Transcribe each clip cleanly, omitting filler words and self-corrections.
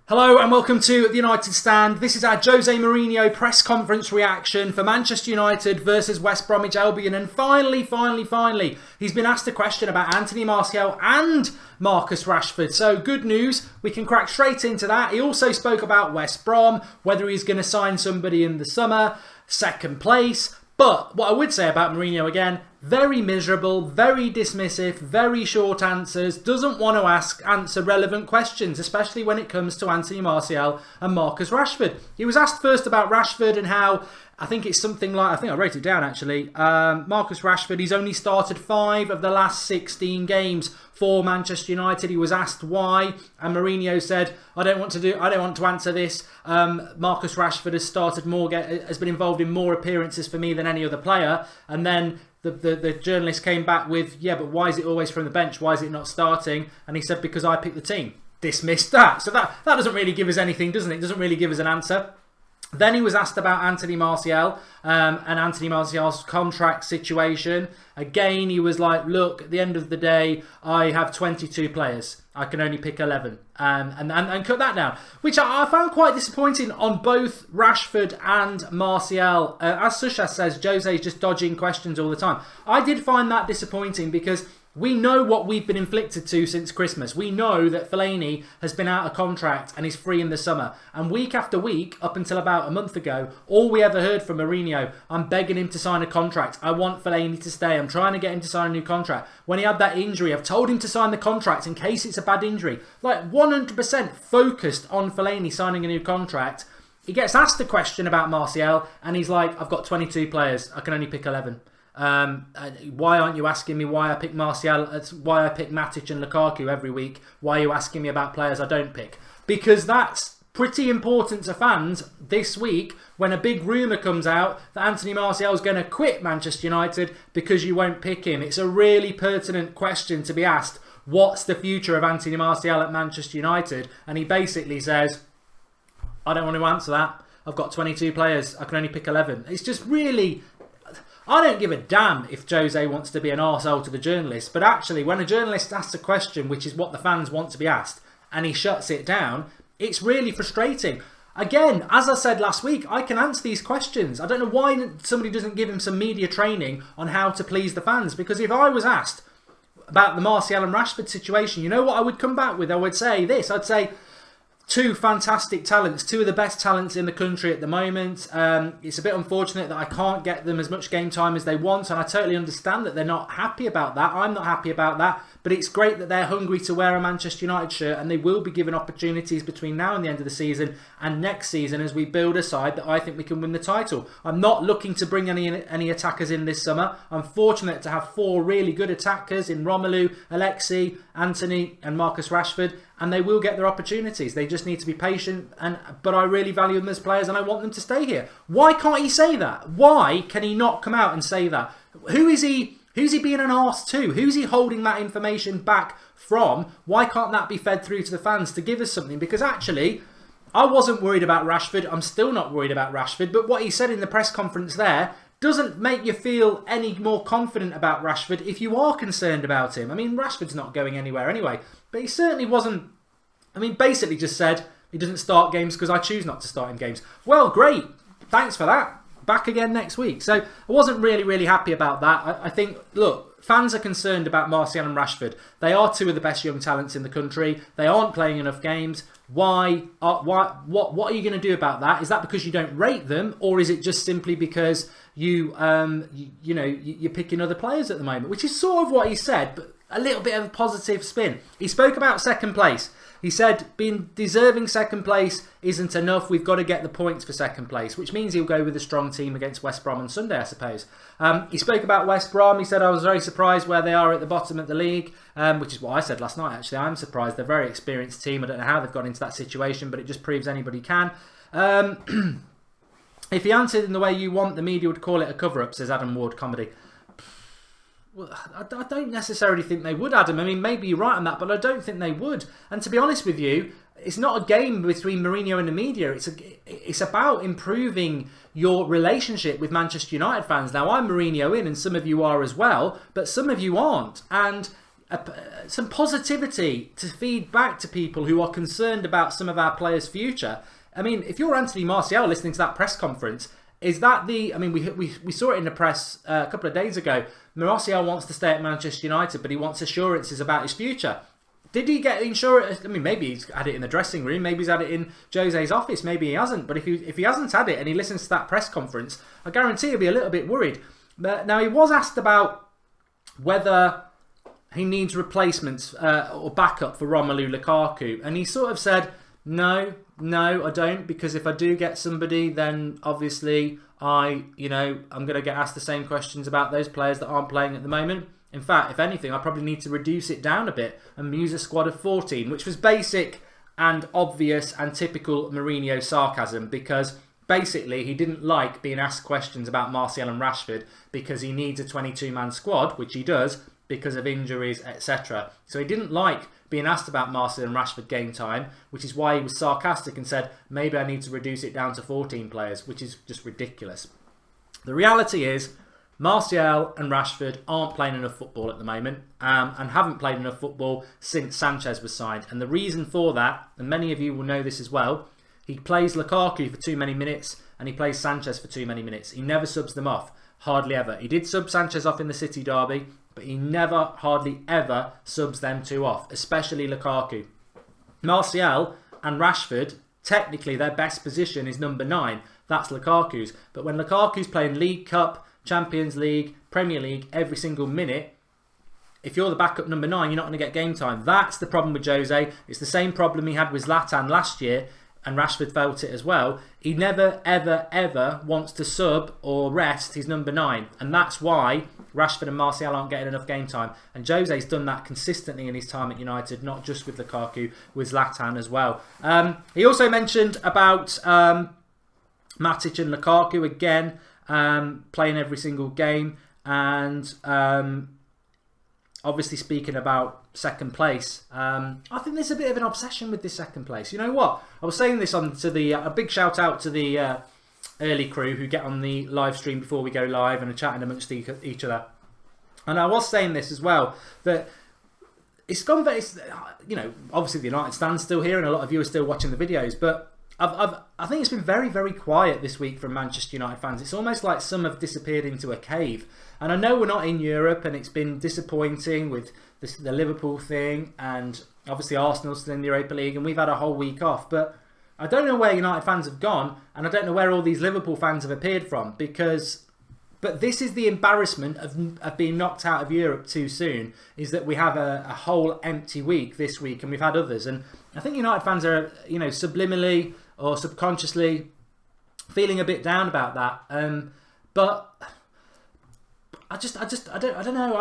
Hello and welcome to the United Stand. This is our Jose Mourinho press conference reaction for Manchester United versus West Bromwich Albion. And finally, he's been asked a question about Anthony Martial and Marcus Rashford. So good news, we can crack straight into that. He also spoke about West Brom, whether he's going to sign somebody in the summer, second place. But what I would say about Mourinho again, very miserable, very dismissive, very short answers, doesn't want to answer relevant questions, especially when it comes to Anthony Martial and Marcus Rashford. He was asked first about Rashford and how, I think it's something like, I think I wrote it down actually, Marcus Rashford, he's only started 5 of the last 16 games for Manchester United. He was asked why, and Mourinho said, I don't want to answer this. Marcus Rashford has been involved in more appearances for me than any other player. And then the journalist came back with, yeah, but why is it always from the bench? Why is it not starting? And he said, because I picked the team. Dismissed that. So that doesn't really give us anything, doesn't it? It doesn't really give us an answer. Then he was asked about Anthony Martial and Anthony Martial's contract situation. Again, he was like, look, at the end of the day, I have 22 players. I can only pick 11 and cut that down, which I found quite disappointing on both Rashford and Martial. As Susha says, Jose is just dodging questions all the time. I did find that disappointing because we know what we've been inflicted to since Christmas. We know that Fellaini has been out of contract and is free in the summer. And week after week, up until about a month ago, all we ever heard from Mourinho, I'm begging him to sign a contract. I want Fellaini to stay. I'm trying to get him to sign a new contract. When he had that injury, I've told him to sign the contract in case it's a bad injury. Like 100% focused on Fellaini signing a new contract. He gets asked a question about Martial and he's like, I've got 22 players. I can only pick 11. Why aren't you asking me why I pick Martial, why I pick Matic and Lukaku every week? Why are you asking me about players I don't pick? Because that's pretty important to fans this week when a big rumour comes out that Anthony Martial is going to quit Manchester United because you won't pick him. It's a really pertinent question to be asked. What's the future of Anthony Martial at Manchester United? And he basically says, I don't want to answer that. I've got 22 players. I can only pick 11. It's just really... I don't give a damn if Jose wants to be an arsehole to the journalist, but actually when a journalist asks a question, which is what the fans want to be asked, and he shuts it down, it's really frustrating. Again, as I said last week, I can answer these questions. I don't know why somebody doesn't give him some media training on how to please the fans, because if I was asked about the Martial and Rashford situation, you know what I would come back with? I would say this. I'd say, 2 fantastic talents, 2 of the best talents in the country at the moment. It's a bit unfortunate that I can't get them as much game time as they want, and I totally understand that they're not happy about that. I'm not happy about that, but it's great that they're hungry to wear a Manchester United shirt, and they will be given opportunities between now and the end of the season and next season as we build a side that I think we can win the title. I'm not looking to bring any attackers in this summer. I'm fortunate to have 4 really good attackers in Romelu, Alexi, Anthony and Marcus Rashford, and they will get their opportunities. They just need to be patient, but I really value them as players and I want them to stay here. Why can't he say that? Why can he not come out and say that? Who's he being an arse to? Who's he holding that information back from? Why can't that be fed through to the fans to give us something? Because actually, I wasn't worried about Rashford. I'm still not worried about Rashford, but what he said in the press conference there doesn't make you feel any more confident about Rashford if you are concerned about him. I mean, Rashford's not going anywhere anyway, but he certainly wasn't. I mean, basically just said he doesn't start games because I choose not to start in games. Well, great. Thanks for that. Back again next week. So I wasn't really happy about that. I think, look, fans are concerned about Martial and Rashford. They are 2 of the best young talents in the country. They aren't playing enough games. What are you going to do about that? Is that because you don't rate them, or is it just simply because you're picking other players at the moment? Which is sort of what he said, but a little bit of a positive spin. He spoke about second place. He said being deserving second place isn't enough. We've got to get the points for second place, which means he'll go with a strong team against West Brom on Sunday, I suppose. He spoke about West Brom. He said, I was very surprised where they are at the bottom of the league, which is what I said last night, actually. I'm surprised. They're a very experienced team. I don't know how they've got into that situation, but it just proves anybody can. If he answered in the way you want, the media would call it a cover-up, says Adam Ward Comedy. Well, I don't necessarily think they would, Adam. I mean, maybe you're right on that, but I don't think they would. And to be honest with you, it's not a game between Mourinho and the media. It's about improving your relationship with Manchester United fans. Now, I'm Mourinho in, and some of you are as well, but some of you aren't. And some positivity to feed back to people who are concerned about some of our players' future. I mean, if you're Anthony Martial listening to that press conference, is that the... I mean, we saw it in the press a couple of days ago. Martial wants to stay at Manchester United, but he wants assurances about his future. Did he get insurance? I mean, maybe he's had it in the dressing room. Maybe he's had it in Jose's office. Maybe he hasn't. But if he hasn't had it and he listens to that press conference, I guarantee he'll be a little bit worried. Now, he was asked about whether he needs replacements or backup for Romelu Lukaku. And he sort of said, no, I don't. Because if I do get somebody, then obviously I'm going to get asked the same questions about those players that aren't playing at the moment. In fact, if anything, I probably need to reduce it down a bit and use a squad of 14, which was basic and obvious and typical Mourinho sarcasm, because basically he didn't like being asked questions about Martial and Rashford because he needs a 22-man squad, which he does, because of injuries, etc. So he didn't like being asked about Martial and Rashford game time, which is why he was sarcastic and said, maybe I need to reduce it down to 14 players, which is just ridiculous. The reality is, Martial and Rashford aren't playing enough football at the moment and haven't played enough football since Sanchez was signed. And the reason for that, and many of you will know this as well, he plays Lukaku for too many minutes and he plays Sanchez for too many minutes. He never subs them off, hardly ever. He did sub Sanchez off in the City derby, but he never, hardly ever subs them two off, especially Lukaku. Martial and Rashford, technically their best position is number 9. That's Lukaku's. But when Lukaku's playing League Cup, Champions League, Premier League every single minute, if you're the backup number 9, you're not going to get game time. That's the problem with Jose. It's the same problem he had with Zlatan last year, and Rashford felt it as well. He never, ever, ever wants to sub or rest his number 9, and that's why Rashford and Martial aren't getting enough game time. And Jose's done that consistently in his time at United, not just with Lukaku, with Zlatan as well. He also mentioned about Matic and Lukaku again, playing every single game, and obviously speaking about second place. I think there's a bit of an obsession with this second place. You know what? I was saying this on to the a big shout out to the early crew who get on the live stream before we go live and are chatting amongst each other. And I was saying this as well, that it's gone very, obviously the United stand's still here and a lot of you are still watching the videos, but I think it's been very, very quiet this week from Manchester United fans. It's almost like some have disappeared into a cave. And I know we're not in Europe and it's been disappointing with the Liverpool thing, and obviously Arsenal's still in the Europa League and we've had a whole week off. But I don't know where United fans have gone, and I don't know where all these Liverpool fans have appeared from, but this is the embarrassment of being knocked out of Europe too soon, is that we have a whole empty week this week and we've had others. And I think United fans are, subliminally or subconsciously feeling a bit down about that. But I don't know.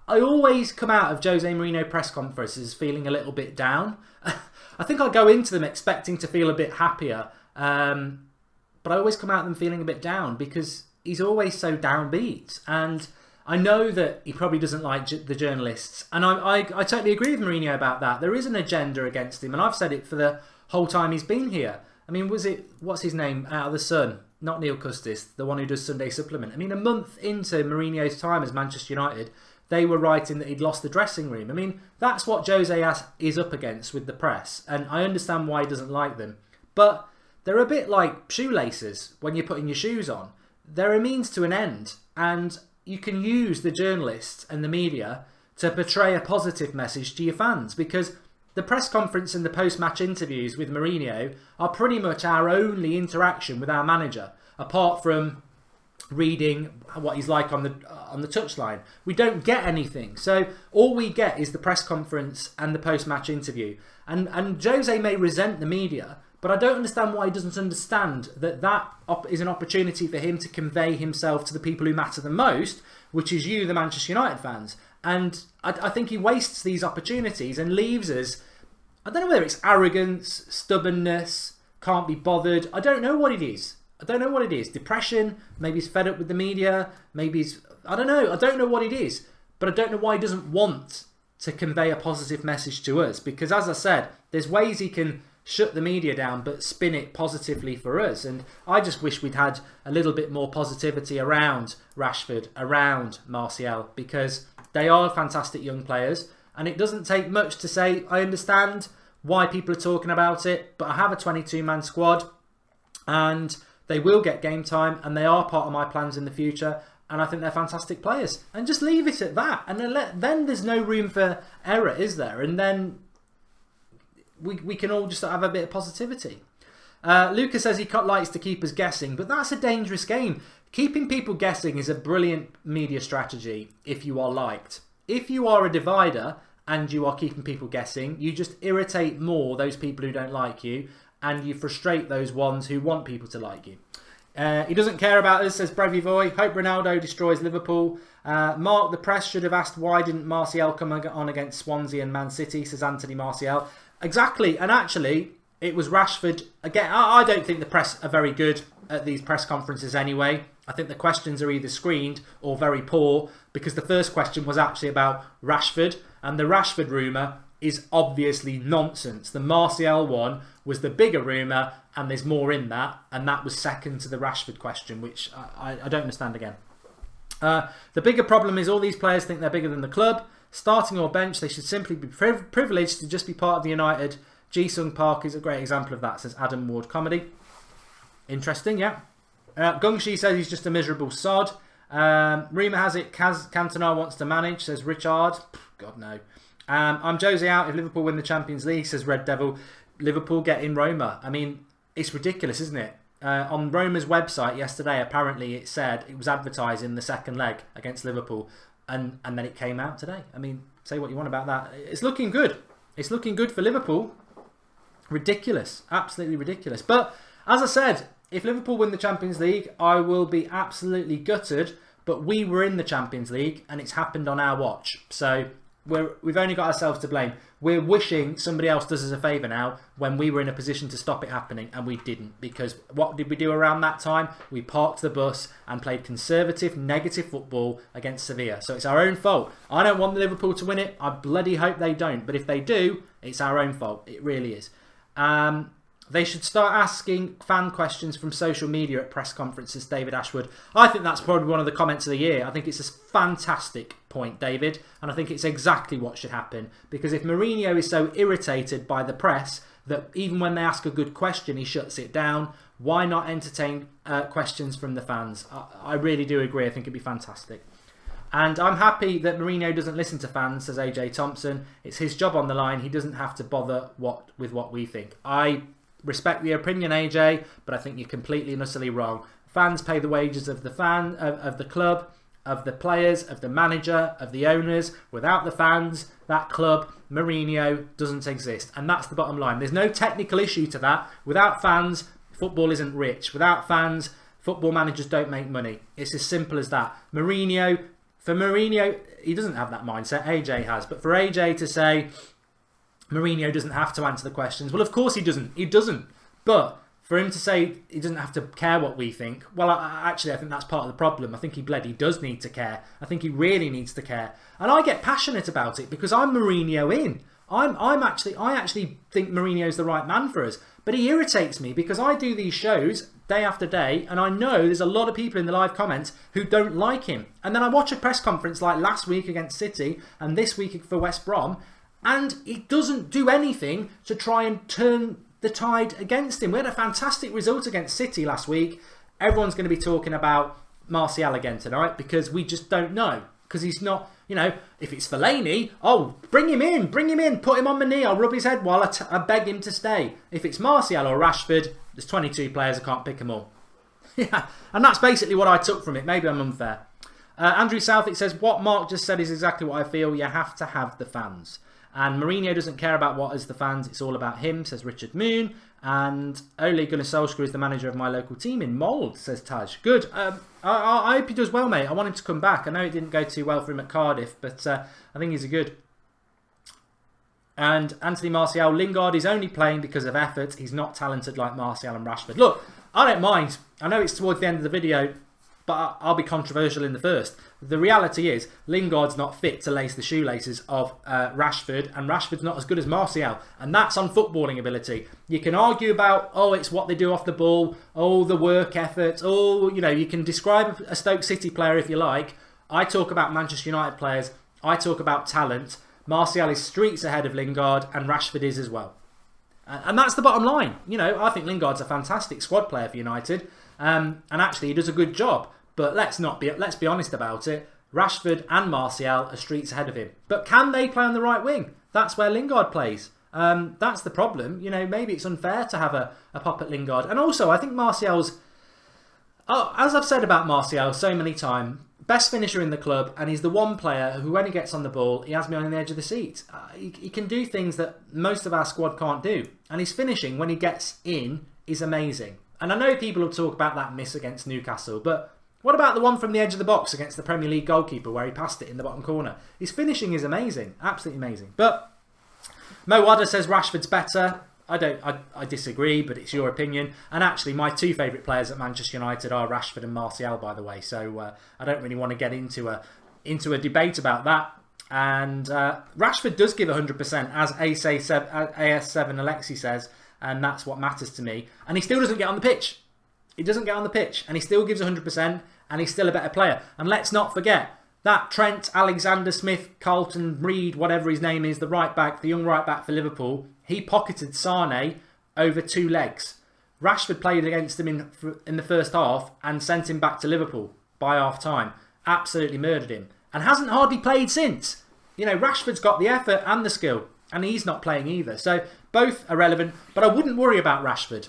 I always come out of Jose Mourinho press conferences feeling a little bit down. I think I go into them expecting to feel a bit happier. But I always come out of them feeling a bit down because he's always so downbeat. And I know that he probably doesn't like the journalists. And I totally agree with Mourinho about that. There is an agenda against him. And I've said it for the whole time he's been here. I mean, what's his name out of the Sun? Not Neil Custis, the one who does Sunday Supplement. I mean, a month into Mourinho's time as Manchester United, they were writing that he'd lost the dressing room. I mean, that's what Jose is up against with the press. And I understand why he doesn't like them. But they're a bit like shoelaces when you're putting your shoes on. They're a means to an end. And you can use the journalists and the media to portray a positive message to your fans, because the press conference and the post-match interviews with Mourinho are pretty much our only interaction with our manager, apart from reading what he's like on the touchline. We don't get anything. So all we get is the press conference and the post-match interview. And Jose may resent the media, but I don't understand why he doesn't understand that is an opportunity for him to convey himself to the people who matter the most, which is you, the Manchester United fans. And I think he wastes these opportunities and leaves us, I don't know whether it's arrogance, stubbornness, can't be bothered. I don't know what it is. Depression, maybe he's fed up with the media, maybe he's, I don't know. I don't know what it is. But I don't know why he doesn't want to convey a positive message to us. Because as I said, there's ways he can shut the media down but spin it positively for us. And I just wish we'd had a little bit more positivity around Rashford, around Martial, because They are fantastic young players, and it doesn't take much to say, I understand why people are talking about it, but I have a 22-man squad, and they will get game time, and they are part of my plans in the future, and I think they're fantastic players. And just leave it at that, and then there's no room for error, is there? And then we can all just have a bit of positivity. Lucas says he likes to keep us guessing, but that's a dangerous game. Keeping people guessing is a brilliant media strategy if you are liked. If you are a divider and you are keeping people guessing, you just irritate more those people who don't like you, and you frustrate those ones who want people to like you. He doesn't care about us, says Brevivoy. Hope Ronaldo destroys Liverpool. Mark, the press should have asked why didn't Martial come on against Swansea and Man City, says Anthony Martial. Exactly, and actually, it was Rashford. Again, I don't think the press are very good at these press conferences anyway. I think the questions are either screened or very poor, because the first question was actually about Rashford, and the Rashford rumour is obviously nonsense. The Martial one was the bigger rumour, and there's more in that, and that was second to the Rashford question, which I don't understand again. The bigger problem is all these players think they're bigger than the club. Starting or bench, they should simply be privileged to just be part of the United. Ji-Sung Park is a great example of that, says Adam Ward Comedy. Interesting, yeah. Gungshi says he's just a miserable sod. Rumour has it Cantona wants to manage, says Richard. God, no. I'm Jose out if Liverpool win the Champions League, says Red Devil. Liverpool get in Roma. I mean, it's ridiculous, isn't it? On Roma's website yesterday, apparently it said it was advertising the second leg against Liverpool, and then it came out today. I mean, say what you want about that. It's looking good. It's looking good for Liverpool. Ridiculous. Absolutely ridiculous. But, as I said, if Liverpool win the Champions League, I will be absolutely gutted. But we were in the Champions League, and it's happened on our watch. So we've only got ourselves to blame. We're wishing somebody else does us a favour now when we were in a position to stop it happening, and we didn't. Because what did we do around that time? We parked the bus and played conservative, negative football against Sevilla. So it's our own fault. I don't want Liverpool to win it. I bloody hope they don't. But if they do, it's our own fault. It really is. They should start asking fan questions from social media at press conferences, David Ashwood. I think that's probably one of the comments of the year. I think it's a fantastic point, David, and I think it's exactly what should happen. Because if Mourinho is so irritated by the press that even when they ask a good question, he shuts it down, why not entertain questions from the fans? I really do agree. I think it'd be fantastic. And I'm happy that Mourinho doesn't listen to fans, says AJ Thompson. It's his job on the line. He doesn't have to bother with what we think. I respect the opinion, AJ, but I think you're completely and utterly wrong. Fans pay the wages of the of the club, of the players, of the manager, of the owners. Without the fans, that club, Mourinho, doesn't exist. And that's the bottom line. There's no technical issue to that. Without fans, football isn't rich. Without fans, football managers don't make money. It's as simple as that. For Mourinho, he doesn't have that mindset. AJ has. But for AJ to say Mourinho doesn't have to answer the questions, well, of course he doesn't. He doesn't. But for him to say he doesn't have to care what we think, well, actually, I think that's part of the problem. I think he does need to care. I think he really needs to care. And I get passionate about it because I'm Mourinho in. I actually think Mourinho's the right man for us. But he irritates me because I do these shows day after day, and I know there's a lot of people in the live comments who don't like him. And then I watch a press conference like last week against City and this week for West Brom, and he doesn't do anything to try and turn the tide against him. We had a fantastic result against City last week. Everyone's going to be talking about Martial again tonight because we just don't know. Because he's not, if it's Fellaini, bring him in, put him on my knee, I'll rub his head while I beg him to stay. If it's Martial or Rashford, there's 22 players, I can't pick them all. Yeah, and that's basically what I took from it. Maybe I'm unfair. Andrew Southwick says, what Mark just said is exactly what I feel. You have to have the fans. And Mourinho doesn't care about what is the fans, it's all about him, says Richard Moon. And Ole Gunnar Solskjaer is the manager of my local team in Mould, says Taj. Good. I hope he does well, mate. I want him to come back. I know it didn't go too well for him at Cardiff, but I think he's a good. And Anthony Martial, Lingard is only playing because of effort. He's not talented like Martial and Rashford. Look, I don't mind. I know it's towards the end of the video, but I'll be controversial in the first. The reality is, Lingard's not fit to lace the shoelaces of Rashford, and Rashford's not as good as Martial, and that's on footballing ability. You can argue about, it's what they do off the ball, the work effort, you can describe a Stoke City player if you like. I talk about Manchester United players I talk about talent. Martial is streets ahead of Lingard, and Rashford is as well. And that's the bottom line. You know, I think Lingard's a fantastic squad player for United, and actually he does a good job. But let's be honest about it. Rashford and Martial are streets ahead of him. But can they play on the right wing? That's where Lingard plays. That's the problem. You know, maybe it's unfair to have a pop at Lingard. And also, I think Martial's, as I've said about Martial so many times, best finisher in the club, and he's the one player who, when he gets on the ball, he has me on the edge of the seat. He can do things that most of our squad can't do. And his finishing, when he gets in, is amazing. And I know people will talk about that miss against Newcastle, but what about the one from the edge of the box against the Premier League goalkeeper where he passed it in the bottom corner? His finishing is amazing. Absolutely amazing. But Mo Wada says Rashford's better. I disagree, but it's your opinion. And actually, my two favourite players at Manchester United are Rashford and Martial, by the way. So I don't really want to get into a debate about that. And Rashford does give 100%, as AS7 Alexi says, and that's what matters to me. And he still doesn't get on the pitch. He doesn't get on the pitch, and he still gives 100%, and he's still a better player. And let's not forget that Trent Alexander-Smith, Carlton Reid, whatever his name is, the right back, the young right back for Liverpool, he pocketed Sane over 2 legs. Rashford played against him in the first half and sent him back to Liverpool by half time. Absolutely murdered him. And hasn't hardly played since. You know, Rashford's got the effort and the skill, and he's not playing either. So both are relevant, but I wouldn't worry about Rashford.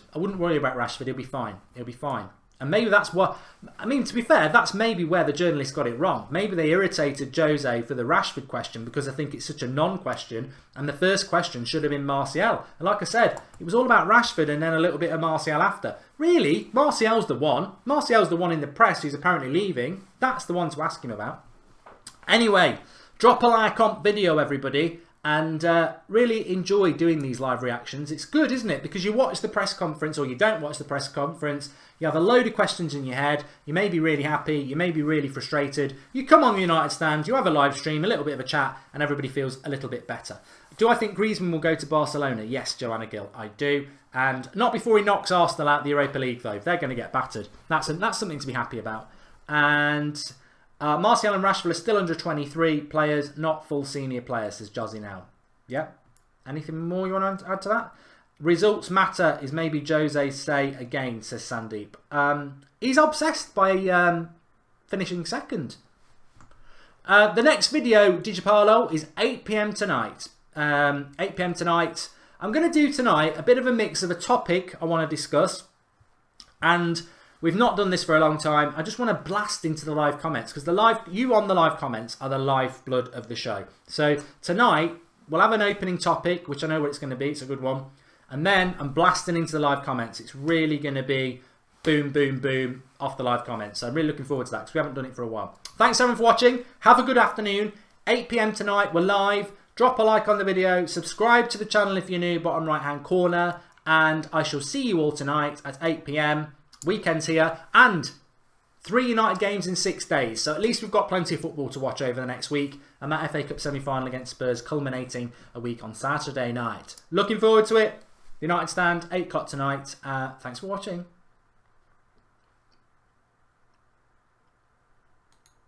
He'll be fine. He'll be fine. And maybe that's what... I mean, to be fair, that's maybe where the journalists got it wrong. Maybe they irritated Jose for the Rashford question because I think it's such a non-question, and the first question should have been Martial. And like I said, it was all about Rashford and then a little bit of Martial after. Really, Martial's the one. Martial's the one in the press who's apparently leaving. That's the one to ask him about. Anyway, drop a like on video, everybody. And really enjoy doing these live reactions. It's good, isn't it? Because you watch the press conference or you don't watch the press conference. You have a load of questions in your head. You may be really happy. You may be really frustrated. You come on the United stand. You have a live stream, a little bit of a chat, and everybody feels a little bit better. Do I think Griezmann will go to Barcelona? Yes, Joanna Gill, I do. And not before he knocks Arsenal out of the Europa League, though. They're going to get battered. That's something to be happy about. And... Martial and Rashford are still under 23 players, not full senior players, says Jozzy now. Yep. Anything more you want to add to that? Results matter is maybe Jose's say again, says Sandeep. He's obsessed by finishing second. The next video, Digipalo, is 8 PM tonight. 8 PM tonight. I'm going to do tonight a bit of a mix of a topic I want to discuss, and we've not done this for a long time. I just want to blast into the live comments because you on the live comments are the lifeblood of the show. So tonight we'll have an opening topic, which I know what it's going to be. It's a good one. And then I'm blasting into the live comments. It's really going to be boom, boom, boom off the live comments. So I'm really looking forward to that because we haven't done it for a while. Thanks everyone for watching. Have a good afternoon. 8 PM tonight. We're live. Drop a like on the video. Subscribe to the channel if you're new, bottom right hand corner. And I shall see you all tonight at 8 PM. Weekends here, and 3 United games in 6 days, so at least we've got plenty of football to watch over the next week, and that FA Cup semi-final against Spurs culminating a week on Saturday night. Looking forward to it. United stand 8 o'clock tonight. Thanks for watching.